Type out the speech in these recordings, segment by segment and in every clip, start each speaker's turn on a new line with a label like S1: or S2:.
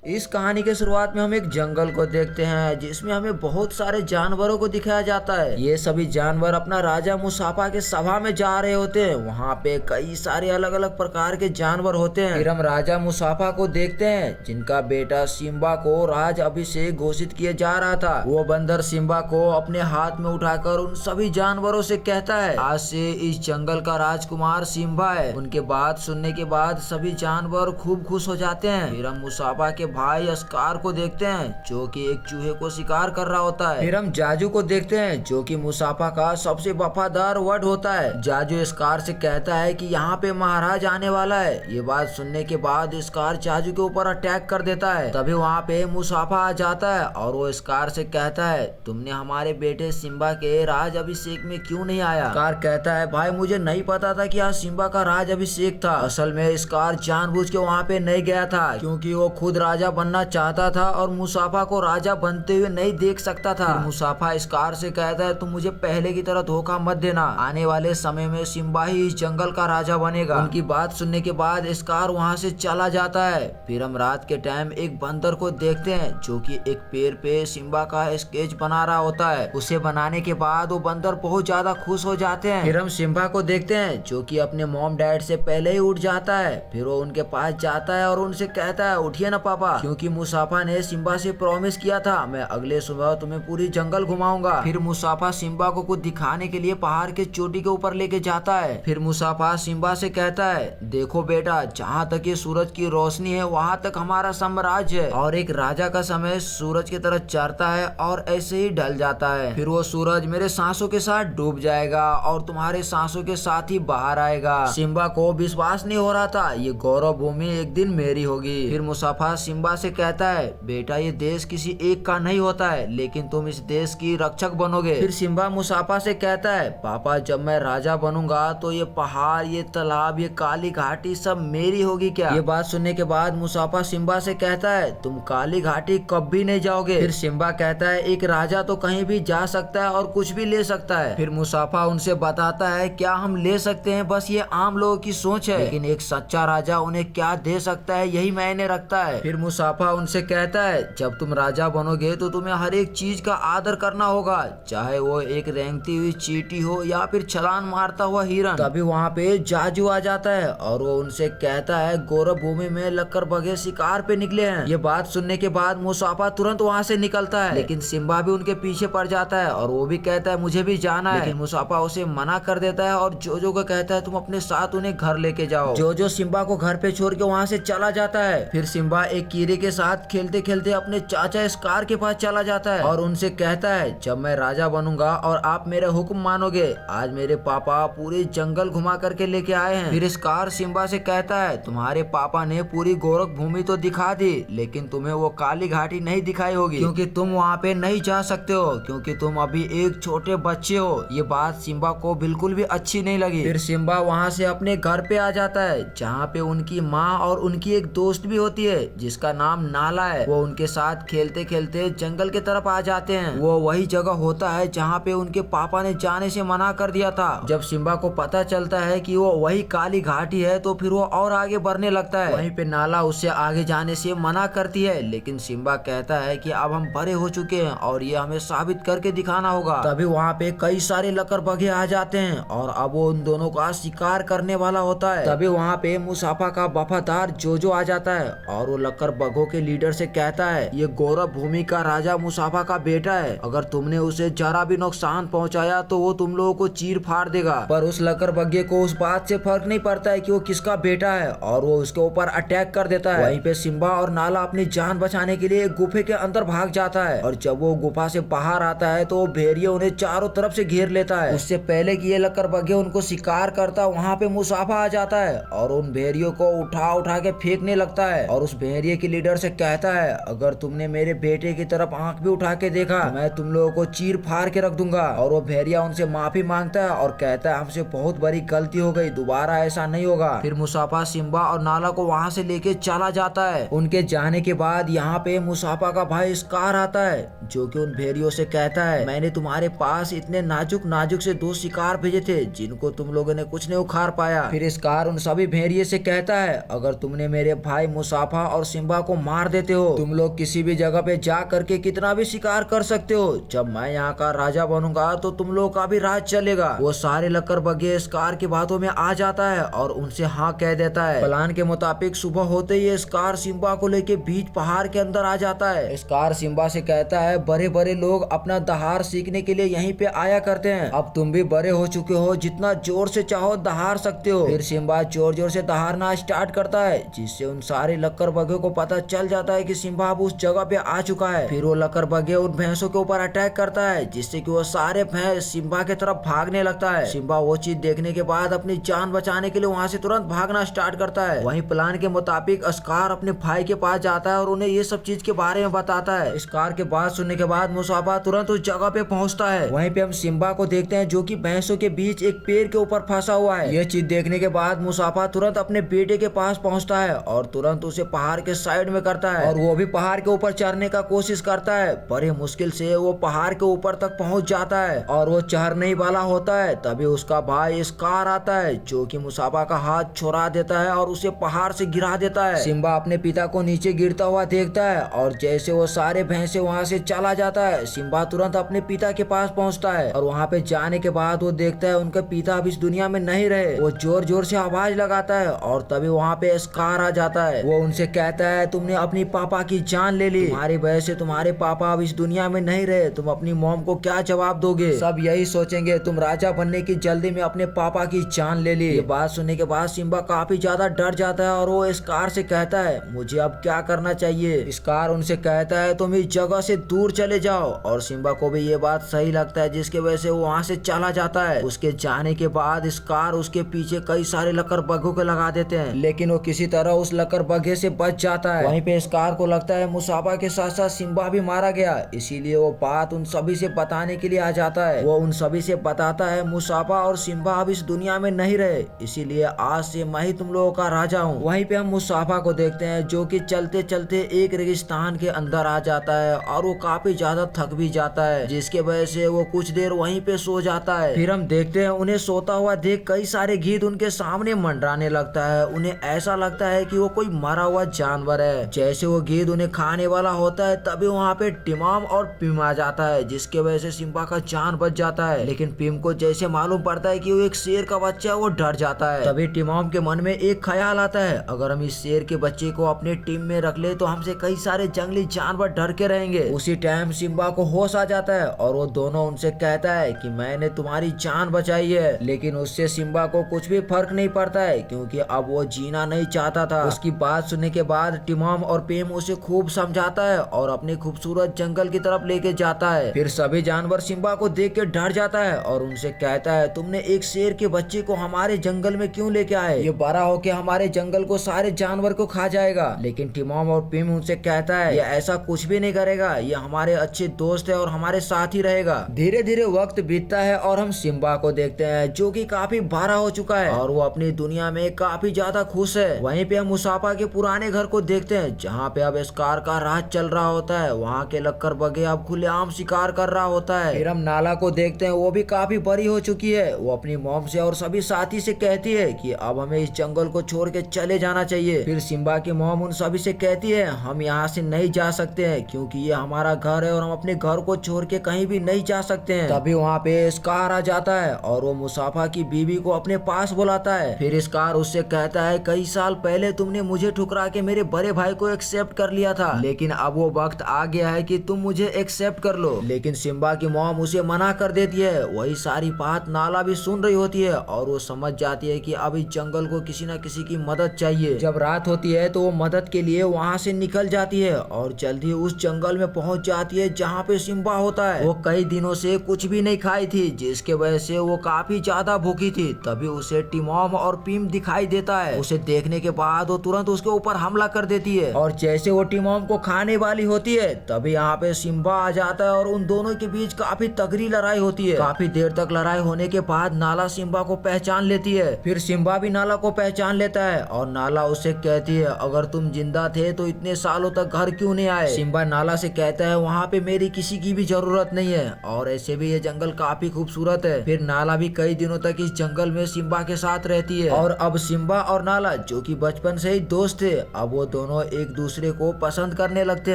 S1: इस कहानी के शुरुआत में हम एक जंगल को देखते हैं जिसमें हमें बहुत सारे जानवरों को दिखाया जाता है। ये सभी जानवर अपना राजा मुसाफा के सभा में जा रहे होते हैं। वहाँ पे कई सारे अलग अलग प्रकार के जानवर होते हैं। फिर हम राजा मुसाफा को देखते हैं जिनका बेटा सिम्बा को राज अभिषेक घोषित किया जा रहा था। वो बंदर सिम्बा को अपने हाथ में उठाकर उन सभी जानवरों से कहता है, आज से इस जंगल का राजकुमार सिम्बा है। उनके बात सुनने के बाद सभी जानवर खूब खुश हो जाते हैं। फिर हम मुसाफा के भाई अस्कार को देखते हैं जो कि एक चूहे को शिकार कर रहा होता है। फिर हम जाजू को देखते हैं जो कि मुसाफा का सबसे वफादार वट होता है। जाजू स्कार से कहता है कि यहाँ पे महाराज आने वाला है। ये बात सुनने के बाद स्कार जाजू के ऊपर अटैक कर देता है। तभी वहाँ पे मुसाफा आ जाता है और वो स्कार से कहता है, तुमने हमारे बेटे सिम्बा के राज अभिषेक में क्यों नहीं आया? स्कार कहता है, भाई मुझे नहीं पता था कि आज सिम्बा का राज अभिषेक था। असल में स्कार जानबूझ के वहाँ पे नहीं गया था क्योंकि वो खुद राजा बनना चाहता था और मुसाफा को राजा बनते हुए नहीं देख सकता था। फिर मुसाफा स्कार से कहता है, तुम मुझे पहले की तरह धोखा मत देना। आने वाले समय में सिम्बा ही इस जंगल का राजा बनेगा। उनकी बात सुनने के बाद स्कार वहाँ से चला जाता है। फिर हम रात के टाइम एक बंदर को देखते हैं जो कि एक पेड़ पे सिम्बा का स्केच बना रहा होता है। उसे बनाने के बाद वो बंदर बहुत ज्यादा खुश हो जाते हैं। फिर हम सिम्बा को देखते हैं जो कि अपने मॉम डैड से पहले ही उठ जाता है। फिर वो उनके पास जाता है और उनसे कहता है, उठिए ना पापा, क्योंकि मुसाफा ने सिम्बा से प्रॉमिस किया था मैं अगले सुबह तुम्हें पूरी जंगल घुमाऊंगा। फिर मुसाफा सिम्बा को कुछ दिखाने के लिए पहाड़ के चोटी के ऊपर लेके जाता है। फिर मुसाफा सिम्बा से कहता है, देखो बेटा, जहाँ तक ये सूरज की रोशनी है वहाँ तक हमारा साम्राज्य है और एक राजा का समय सूरज की तरह चढ़ता है और ऐसे ही ढल जाता है। फिर वो सूरज मेरे सांसों के साथ डूब जाएगा और तुम्हारे सांसों के साथ ही बाहर आएगा। सिम्बा को विश्वास नहीं हो रहा था ये गौरव भूमि एक दिन मेरी होगी। फिर मुसाफा सिम्बा से कहता है, बेटा ये देश किसी एक का नहीं होता है लेकिन तुम इस देश की रक्षक बनोगे। फिर सिम्बा मुसाफा से कहता है, पापा जब मैं राजा बनूंगा तो ये पहाड़, ये तालाब, ये काली घाटी सब मेरी होगी क्या? ये बात सुनने के बाद मुसाफा सिम्बा से कहता है, तुम काली घाटी कभी नहीं जाओगे। फिर सिम्बा कहता है, एक राजा तो कहीं भी जा सकता है और कुछ भी ले सकता है। फिर मुसाफा उनसे बताता है, क्या हम ले सकते हैं, बस ये आम लोगों की सोच है, लेकिन एक सच्चा राजा उन्हें क्या दे सकता है यही मायने रखता है। फिर मुसाफा उनसे कहता है, जब तुम राजा बनोगे तो तुम्हें हर एक चीज का आदर करना होगा, चाहे वो एक रेंगती हुई चींटी हो या फिर छलांग मारता हुआ हिरन। तभी वहाँ पे जाजू आ जाता है और वो उनसे कहता है, गौरव भूमि में लक्कर बघे शिकार पे निकले हैं। ये बात सुनने के बाद मुसाफा तुरंत वहाँ से निकलता है, लेकिन सिम्बा भी उनके पीछे पड़ जाता है और वो भी कहता है मुझे भी जाना है, लेकिन मुसाफा उसे मना कर देता है और जोजो को कहता है, तुम अपने साथ उन्हें घर लेके जाओ। जोजो सिम्बा को घर पे छोड़ के वहाँ से चला जाता है। फिर सिम्बा एक कीड़े के साथ खेलते खेलते अपने चाचा स्कार के पास चला जाता है और उनसे कहता है, जब मैं राजा बनूंगा और आप मेरे हुक्म मानोगे, आज मेरे पापा पूरे जंगल घुमा करके लेके आए हैं। फिर स्कार सिम्बा से कहता है, तुम्हारे पापा ने पूरी गोरख भूमि तो दिखा दी लेकिन तुम्हें वो काली घाटी नहीं दिखाई होगी क्योंकि तुम वहाँ पे नहीं जा सकते हो क्योंकि तुम अभी एक छोटे बच्चे हो। ये बात सिम्बा को बिल्कुल भी अच्छी नहीं लगी। फिर सिम्बा वहाँ से अपने घर पे आ जाता है जहाँ पे उनकी माँ और उनकी एक दोस्त भी होती है जिसका नाम नाला है। वो उनके साथ खेलते खेलते जंगल की तरफ आ जाते हैं। वो वही जगह होता है जहाँ पे उनके पापा ने जाने से मना कर दिया था। जब सिम्बा को पता चलता है कि वो वही काली घाटी है तो फिर वो और आगे बढ़ने लगता है। वहीं पे नाला उससे आगे जाने से मना करती है, लेकिन सिम्बा कहता है कि अब हम बड़े हो चुके हैं और ये हमें साबित करके दिखाना होगा। तभी वहाँ पे कई सारे लक्कर बघे आ जाते हैं और अब वो उन दोनों का शिकार करने वाला होता है। तभी वहाँ पे मुसाफा का वफादार जोजो आ जाता है और वो लक्कर बघों के लीडर से कहता है, ये गौरव भूमि का राजा मुसाफा का बेटा है, अगर तुमने उसे जरा भी नुकसान पहुँचाया तो वो तुम लोगों को चीर फाड़ देगा। पर उस लक्कर बघे को उस बात से फर्क नहीं पड़ता है कि वो किसका बेटा है और वो उसके ऊपर अटैक कर देता है। वहीं पे सिम्बा और नाला अपनी जान बचाने के लिए गुफे के अंदर भाग जाता है और जब वो गुफा से बाहर आता है तो भेड़िया उन्हें चारों तरफ से घेर लेता है। उससे पहले कि ये लक्कर बघे उनको शिकार करता, वहाँ पे मुसाफा आ जाता है और उन भेड़ियों को उठा उठा के फेंकने लगता है और उस भेड़िए के लीडर से कहता है, अगर तुमने मेरे बेटे की तरफ आंख भी उठा के देखा तो मैं तुम लोगों को चीर फाड़ के रख दूंगा। और वो भेड़िया उनसे माफी मांगता है और कहता है, हमसे बहुत बड़ी गलती हो गई, दोबारा ऐसा नहीं होगा। फिर मुसाफा सिम्बा और नाला को वहाँ से लेके चला जाता है। उनके जाने के बाद यहाँ पे मुसाफा का भाई स्कार आता है जो कि उन भेड़ियों से कहता है, मैंने तुम्हारे पास इतने नाजुक नाजुक से 2 शिकार भेजे थे जिनको तुम लोगों ने कुछ नहीं उखाड़ पाया। फिर स्कार उन सभी भेड़िए से कहता है, अगर तुमने मेरे भाई मुसाफा और सिम्बा सिम्बा को मार देते हो। तुम लोग किसी भी जगह पे जा करके कितना भी शिकार कर सकते हो, जब मैं यहाँ का राजा बनूंगा तो तुम लोग का भी राज चलेगा। वो सारे लक्कर बग्घे स्कार की बातों में आ जाता है और उनसे हाँ कह देता है। प्लान के मुताबिक सुबह होते ही स्कार सिम्बा को लेके बीच पहाड़ के अंदर आ जाता है। स्कार सिम्बा से कहता है बड़े बड़े लोग अपना दहाड़ सीखने के लिए यहीं पे आया करते हैं, अब तुम भी बड़े हो चुके हो, जितना जोर से चाहो दहाड़ सकते हो। फिर सिम्बा जोर जोर से दहाड़ना स्टार्ट करता है, जिससे उन सारे लक्कर बग्घे को पता चल जाता है कि सिम्बा अब उस जगह पे आ चुका है। फिर वो लक्कर बग्घे उन भैंसों के ऊपर अटैक करता है, जिससे कि वो सारे भैंस सिम्बा की तरफ भागने लगता है। सिम्बा वो चीज देखने के बाद अपनी जान बचाने के लिए वहाँ से तुरंत भागना स्टार्ट करता है। वहीं प्लान के मुताबिक स्कार अपने भाई के पास जाता है और उन्हें ये सब चीज के बारे में बताता है। स्कार के बात सुनने के बाद मुसाफा तुरंत उस जगह पे पहुंचता है। वहीं पे हम सिम्बा को देखते हैं जो कि भैंसों के बीच एक पेड़ के ऊपर फंसा हुआ है। ये चीज देखने के बाद मुसाफा तुरंत अपने बेटे के पास पहुंचता है और तुरंत उसे पहाड़ के साइड में करता है और वो भी पहाड़ के ऊपर चढ़ने का कोशिश करता है। बड़े मुश्किल से वो पहाड़ के ऊपर तक पहुंच जाता है और वो चढ़ने ही वाला होता है, तभी उसका भाई स्कार आता है जो कि मुसाफा का हाथ छुड़ा देता है और उसे पहाड़ से गिरा देता है। सिम्बा अपने पिता को नीचे गिरता हुआ देखता है और जैसे वो सारे भैंसे वहाँ से चला जाता है, सिम्बा तुरंत अपने पिता के पास पहुँचता है और वहाँ पे जाने के बाद वो देखता है उनके पिता अब इस दुनिया में नहीं रहे। वो जोर जोर से आवाज लगाता है और तभी वहाँ पे स्कार आ जाता है। वो उनसे कहता है तुमने अपनी पापा की जान ले ली, तुम्हारी वजह से तुम्हारे पापा अब इस दुनिया में नहीं रहे, तुम अपनी मॉम को क्या जवाब दोगे? सब यही सोचेंगे तुम राजा बनने की जल्दी में अपने पापा की जान ले ली। ये बात सुनने के बाद सिम्बा काफी ज्यादा डर जाता है और वो स्कार से कहता है मुझे अब क्या करना चाहिए? स्कार उनसे कहता है तुम इस जगह से दूर चले जाओ और सिम्बा को भी ये बात सही लगता है, जिसके वजह से वो वहाँ से चला जाता है। उसके जाने के बाद स्कार उसके पीछे कई सारे लक्कर बग्घों को लगा देते हैं, लेकिन वो किसी तरह उस लक्कर बग्घे से बच जाता है। वहीं पे स्कार को लगता है मुसाफा के साथ साथ सिम्बा भी मारा गया, इसीलिए वो बात उन सभी से बताने के लिए आ जाता है। वो उन सभी से बताता है मुसाफा और सिम्बा अब इस दुनिया में नहीं रहे, इसीलिए आज से मैं ही तुम लोगों का राजा हूँ। वहीं पे हम मुसाफा को देखते हैं जो कि चलते चलते एक रेगिस्तान के अंदर आ जाता है और वो काफी ज्यादा थक भी जाता है, जिसके वजह से वो कुछ देर वहीं पे सो जाता है। फिर हम देखते हैं उन्हें सोता हुआ देख कई सारे गीत उनके सामने मंडराने लगता है। उन्हें ऐसा लगता है कि वो कोई मरा हुआ जानवर है। जैसे वो गीत उन्हें खाने वाला होता है तभी वहाँ पे टिमाम और पिम आ जाता है, जिसके वजह से सिम्बा का जान बच जाता है। लेकिन पिम को जैसे मालूम पड़ता है कि वो एक शेर का बच्चा है, वो डर जाता है। तभी टिमाम के मन में एक ख्याल आता है अगर हम इस शेर के बच्चे को अपने टीम में रख ले तो हमसे कई सारे जंगली जानवर डर के रहेंगे। उसी टाइम सिम्बा को होश आ जाता है और वो दोनों उनसे कहता है कि मैंने तुम्हारी जान बचाई है, लेकिन उससे सिम्बा को कुछ भी फर्क नहीं पड़ता है क्योंकि अब वो जीना नहीं चाहता था। उसकी बात सुनने के बाद टिमाम और पेम उसे खूब समझाता है और अपने खूबसूरत जंगल की तरफ लेके जाता है। फिर सभी जानवर सिम्बा को देख के डर जाता है और उनसे कहता है तुमने एक शेर के बच्चे को हमारे जंगल में क्यों लेके आए? ये बड़ा होके हमारे जंगल को सारे जानवर को खा जाएगा। लेकिन टिमाम और पिम उनसे कहता है ये ऐसा कुछ भी नहीं करेगा, ये हमारे अच्छे दोस्त है और हमारे साथ ही रहेगा। धीरे धीरे वक्त बीतता है और हम सिम्बा को देखते हैं जो कि काफी बड़ा हो चुका है और वो अपनी दुनिया में काफी ज्यादा खुश है। वहीं पे हम मुसाफा के पुराने घर को देखते हैं जहाँ पे अब स्कार का राज चल रहा होता है। वहाँ के लक्कर बग्घे अब खुलेआम शिकार कर रहा होता है। फिर हम नाला को देखते हैं, वो भी काफी बड़ी हो चुकी है। वो अपनी मॉम से और सभी साथी से कहती है कि अब हमें इस जंगल को छोड़ के चले जाना चाहिए। फिर सिम्बा की मॉम उन सभी से कहती है हम यहाँ से नहीं जा सकते हैं क्योंकि ये हमारा घर है और हम अपने घर को छोड़ के कहीं भी नहीं जा सकते हैं। तभी वहाँ पे स्कार आ जाता है और वो मुसाफा की बीवी को अपने पास बुलाता है। फिर स्कार उससे कहता है कई साल पहले तुमने मुझे ठुकरा के मेरे बड़े भाई को एक्सेप्ट कर लिया था, लेकिन अब वो वक्त आ गया है कि तुम मुझे एक्सेप्ट कर लो। लेकिन सिम्बा की मॉम उसे मना कर देती है। वही सारी बात नाला भी सुन रही होती है और वो समझ जाती है कि अब इस जंगल को किसी न किसी की मदद चाहिए। जब रात होती है तो वो मदद के लिए वहाँ से निकल जाती है और जल्दी उस जंगल में पहुँच जाती है जहाँ पे सिम्बा होता है। वो कई दिनों से कुछ भी नहीं खाई थी, जिसके वजह से वो काफी ज्यादा भूखी थी। तभी उसे टिमोम और पिम दिखाई देता है। उसे देखने के बाद वो तुरंत उसके ऊपर हमला कर देती है और जैसे वो टिमोम को खाने वाली होती है तभी यहाँ पे सिम्बा आ जाता है और उन दोनों के बीच काफी तगड़ी लड़ाई होती है। काफी देर तक लड़ाई होने के बाद नाला सिम्बा को पहचान लेती है। फिर सिम्बा भी नाला को पहचान लेता है और नाला उसे कहती है अगर तुम जिंदा थे तो इतने सालों तक घर क्यों नहीं आए? सिम्बा नाला से कहता है वहाँ पे मेरी किसी की भी जरूरत नहीं है और ऐसे भी ये जंगल काफी खूबसूरत है। फिर नाला भी कई दिनों तक इस जंगल में सिम्बा के साथ रहती है और अब सिम्बा और नाला जो कि बचपन से ही दोस्त थे, अब वो दोनों दोनों एक दूसरे को पसंद करने लगते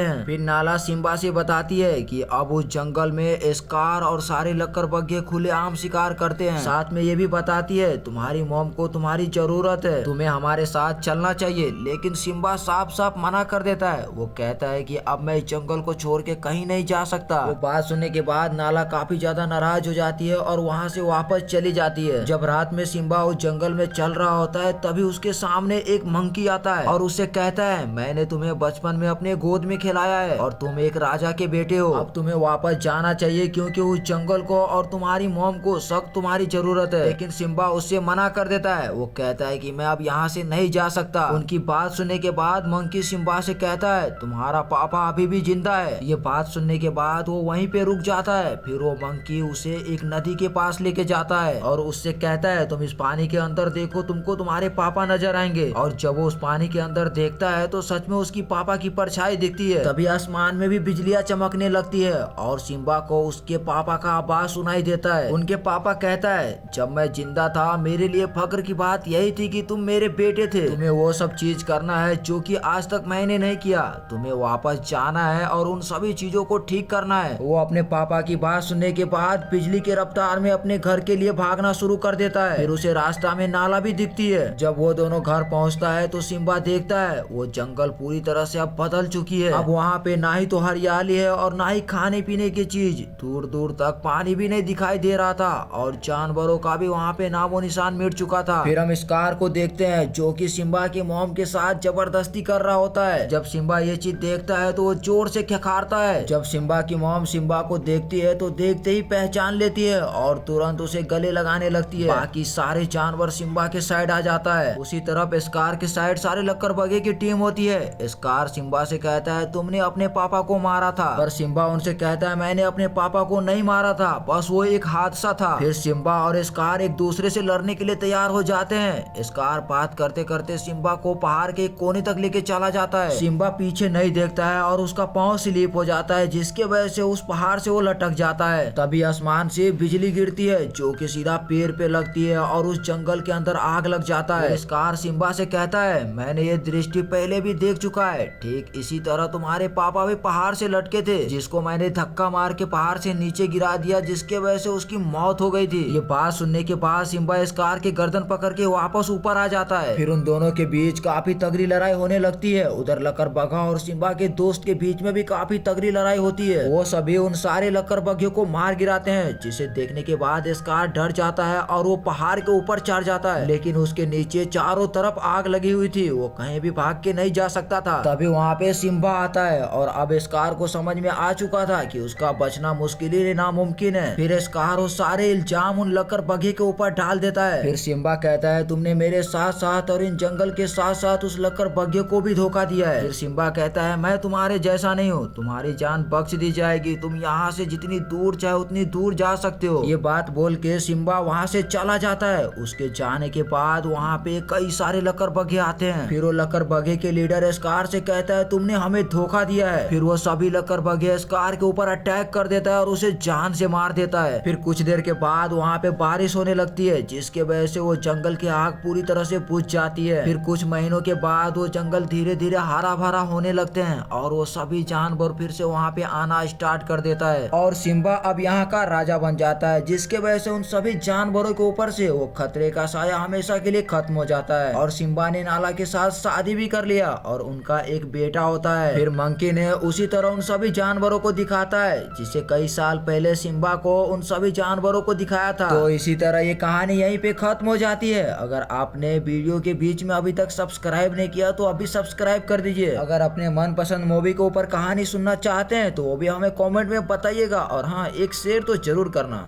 S1: हैं। फिर नाला सिम्बा से बताती है कि अब उस जंगल में स्कार और सारे लक्कड़बग्घे खुलेआम शिकार करते हैं। साथ में ये भी बताती है तुम्हारी मॉम को तुम्हारी जरूरत है, तुम्हें हमारे साथ चलना चाहिए। लेकिन सिम्बा साफ साफ मना कर देता है। वो कहता है कि अब मैं इस जंगल को छोड़ के कहीं नहीं जा सकता। वो बात सुनने के बाद नाला काफी ज्यादा नाराज हो जाती है और वहाँ से वापस चली जाती है। जब रात में सिम्बा उस जंगल में चल रहा होता है तभी उसके सामने एक मंकी आता है और उससे कहता है मैंने तुम्हें बचपन में अपने गोद में खिलाया है और तुम एक राजा के बेटे हो। अब तुम्हें वापस जाना चाहिए क्योंकि उस जंगल को और तुम्हारी मॉम को सख्त तुम्हारी जरूरत है। लेकिन सिम्बा उससे मना कर देता है। वो कहता है कि मैं अब यहाँ से नहीं जा सकता। उनकी बात सुनने के बाद मंकी सिम्बा से कहता है तुम्हारा पापा अभी भी जिंदा है। ये बात सुनने के बाद वो वहीं पे रुक जाता है। फिर वो मंकी उसे एक नदी के पास लेके जाता है और उससे कहता है तुम इस पानी के अंदर देखो, तुमको तुम्हारे पापा नजर आएंगे। और जब वो उस पानी के अंदर देखता है तो सच में उसकी पापा की परछाई दिखती है। तभी आसमान में भी बिजलियां चमकने लगती है और सिम्बा को उसके पापा का आवाज सुनाई देता है। उनके पापा कहता है जब मैं जिंदा था मेरे लिए फख्र की बात यही थी कि तुम मेरे बेटे थे। तुम्हें वो सब चीज करना है जो कि आज तक मैंने नहीं किया। तुम्हें वापस जाना है और उन सभी चीजों को ठीक करना है। वो अपने पापा की बात सुनने के बाद बिजली के रफ्तार में अपने घर के लिए भागना शुरू कर देता है। फिर उसे रास्ता में नाला भी दिखती है। जब वो दोनों घर पहुंचता है तो सिम्बा देखता है वो जंगल पूरी तरह से अब बदल चुकी है। अब वहाँ पे ना ही तो हरियाली है और ना ही खाने पीने की चीज, दूर दूर तक पानी भी नहीं दिखाई दे रहा था और जानवरों का भी वहाँ पे नामो निशान मिट चुका था। फिर हम स्कार को देखते हैं जो कि सिम्बा की मॉम के साथ जबरदस्ती कर रहा होता है। जब सिम्बा ये चीज देखता है तो वो जोर से खिखारता है। जब सिम्बा की मॉम सिम्बा को देखती है तो देखते ही पहचान लेती है और तुरंत उसे गले लगाने लगती है। बाकी सारे जानवर सिम्बा के साइड आ जाता है। उसी तरफ स्कार के साइड सारे लक्कड़बग्घे की टीम होती है। स्कार सिम्बा से कहता है तुमने अपने पापा को मारा था, पर सिम्बा उनसे कहता है मैंने अपने पापा को नहीं मारा था, बस वो एक हादसा था। फिर सिम्बा और स्कार एक दूसरे से लड़ने के लिए तैयार हो जाते हैं। स्कार बात करते करते सिम्बा को पहाड़ के कोने तक लेके चला जाता है। सिम्बा पीछे नहीं देखता है और उसका पाँव स्लिप हो जाता है जिसके वजह से उस पहाड़ से वो लटक जाता है। तभी आसमान से बिजली गिरती है जो कि सीधा पैर पे लगती है और उस जंगल के अंदर आग लग जाता है। स्कार सिम्बा से कहता है मैंने ये दृष्टि पहले भी देख चुका है। ठीक इसी तरह तुम्हारे पापा भी पहाड़ से लटके थे जिसको मैंने धक्का मार के पहाड़ से नीचे गिरा दिया जिसके वजह से उसकी मौत हो गई थी। ये बात सुनने के बाद सिम्बा स्कार के गर्दन पकड़ के वापस ऊपर आ जाता है। फिर उन दोनों के बीच काफी तगड़ी लड़ाई होने लगती है। उधर लक्कड़बग्घा और सिम्बा के दोस्त के बीच में भी काफी तगड़ी लड़ाई होती है। वो सभी उन सारे लक्कड़बग्घे को मार गिराते हैं जिसे देखने के बाद स्कार डर जाता है और वो पहाड़ के ऊपर चढ़ जाता है। लेकिन उसके नीचे चारों तरफ आग लगी हुई थी, वो कहीं भी भाग के नहीं जा सकता था। तभी वहाँ पे सिम्बा आता है और अब स्कार को समझ में आ चुका था कि उसका बचना मुश्किल ही नामुमकिन है। फिर स्कार वो सारे इल्जाम उन लक्कड़बग्घे के ऊपर डाल देता है। फिर सिम्बा कहता है तुमने मेरे साथ साथ और इन जंगल के साथ साथ उस लक्कड़बग्घे को भी धोखा दिया है। फिर सिम्बा कहता है मैं तुम्हारे जैसा नहीं हूँ, तुम्हारी जान बख्श दी जाएगी, तुम यहाँ से जितनी दूर चाहे उतनी दूर जा सकते हो। ये बात बोल के सिम्बा वहाँ से चला जाता है। उसके जाने के बाद वहाँ पे कई सारे लक्कड़बग्घे आते हैं। फिर वो लक्कड़बग्घे के लीडर स्कार से कहता है तुमने हमें धोखा दिया है। फिर वो सभी लक्कड़बग्घे स्कार के ऊपर अटैक कर देता है और उसे जान से मार देता है। फिर कुछ देर के बाद वहाँ पे बारिश होने लगती है जिसके वजह से वो जंगल की आग पूरी तरह से बुझ जाती है। फिर कुछ महीनों के बाद वो जंगल धीरे धीरे हरा भरा होने लगते हैं और वो सभी जानवर फिर से वहाँ पे आना स्टार्ट कर देता है और सिम्बा अब यहाँ का राजा बन जाता है जिसके वजह से उन सभी जानवरों के ऊपर से वो खतरे का साया हमेशा के लिए खत्म हो जाता है। और सिम्बा ने नाला के साथ शादी भी कर लिया और उनका एक बेटा होता है। फिर मंकी ने उसी तरह उन सभी जानवरों को दिखाता है जिसे कई साल पहले सिम्बा को उन सभी जानवरों को दिखाया था। तो इसी तरह ये कहानी यहीं पे खत्म हो जाती है। अगर आपने वीडियो के बीच में अभी तक सब्सक्राइब नहीं किया तो अभी सब्सक्राइब कर दीजिए। अगर अपने मनपसंद मूवी के ऊपर कहानी सुनना चाहते हैं तो वो भी हमें कमेंट में बताइएगा और हाँ, एक शेयर तो जरूर करना।